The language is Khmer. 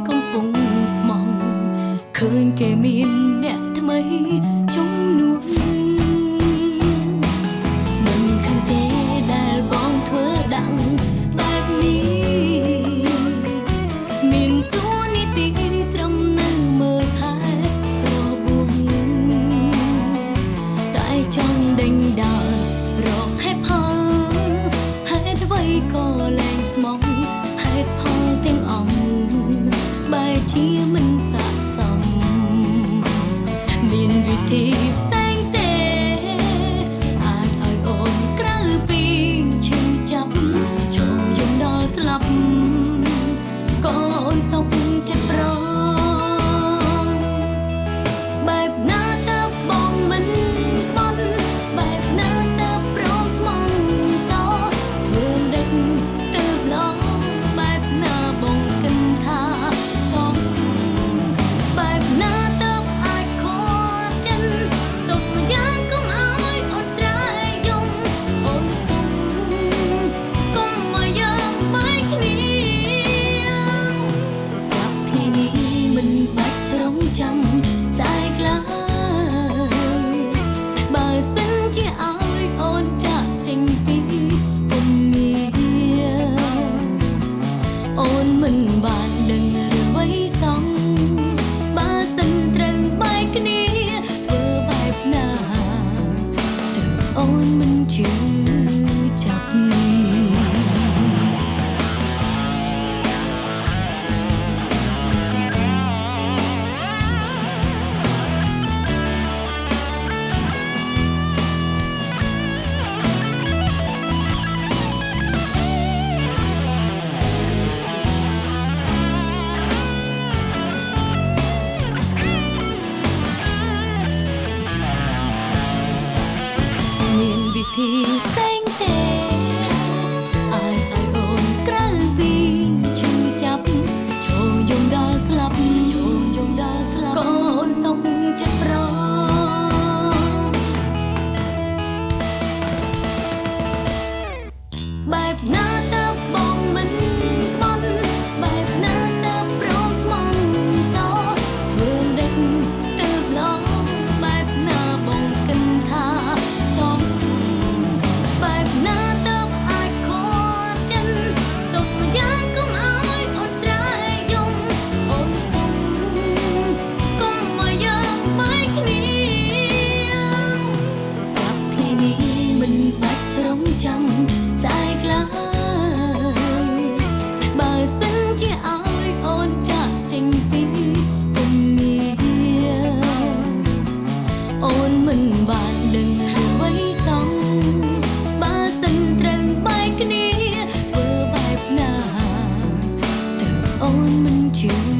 កំពុងស្មងឃើញគេមានអ្នកថ្មីជុំនោះមិនឃើញទេដែលបងធ្វើដាំងបែបនេះមានទួនាទីត្រឹមនៅមើលថែរបួងតែចង់ដេញដោលរកហេតុផលហេតុអ្វីក៏លែងស្មងហេតុផលទាំងអង្គបែរជាមិនស័ក្តិសមមានវិធីផ្សេងទេអាចឲ្យអូនក្រៅពីឈឺចាប់ចូលយំដល់ស្លាប់ក៏អូនសុខចិត្តប្រងបែបណាទៅបងមិនក្បត់បែបណាទៅព្រមស្មងសធ្វើដេចទៅឡងបែបណាបងគិនថាសមបែបណាទៅអាចខកចិត្តសុំយ៉ាងកុំឲ្យអូនស្រែកយំអូនសុំកុំមកយើងបែកគ្នាប្រាប់ថ្ងៃនេះមិនបាច់រងចាំស្អែកឡើយបើសិនជាឲ្យអូនចាក់ចេញពីពុំងារអូនមិនបានដឹងរឿងអ្វីសោះបើសិនត្រូវបែកគ្នាធ្វើបែបណាទើបអូនមិនជឿចាប់មានវិធីផ្សេងទេអាចឲ្យអូនក្រៅពីឈឺចាប់ចូលយំដល់ស្លាប់ចូលយំដល់ស្លាប់ក៏អូនសុខចិត្តប្រងបែបណាទៅបងមិនក្បត់បែបណាទៅព្រមស្មងសធ្វើដេចទៅឡងបែបណាបងគិនថាសមបែបណាទៅអាចខកចិត្តសុំយ៉ាងកុំឲ្យអូនស្រែកយំអូនសុំកុំមកយើងបែកគ្នាប្រាប់ថ្ងៃនេះមិនបាច់រងចាំស្អែកឡើយបើសិនជាឲ្យអូនចាក់ចេញពីពុំងារអូនមិនបានដឹងអ្វីសោះបើសិនត្រូវបែកគ្នាធ្វើបែបណាទើបអូនមិនជឿ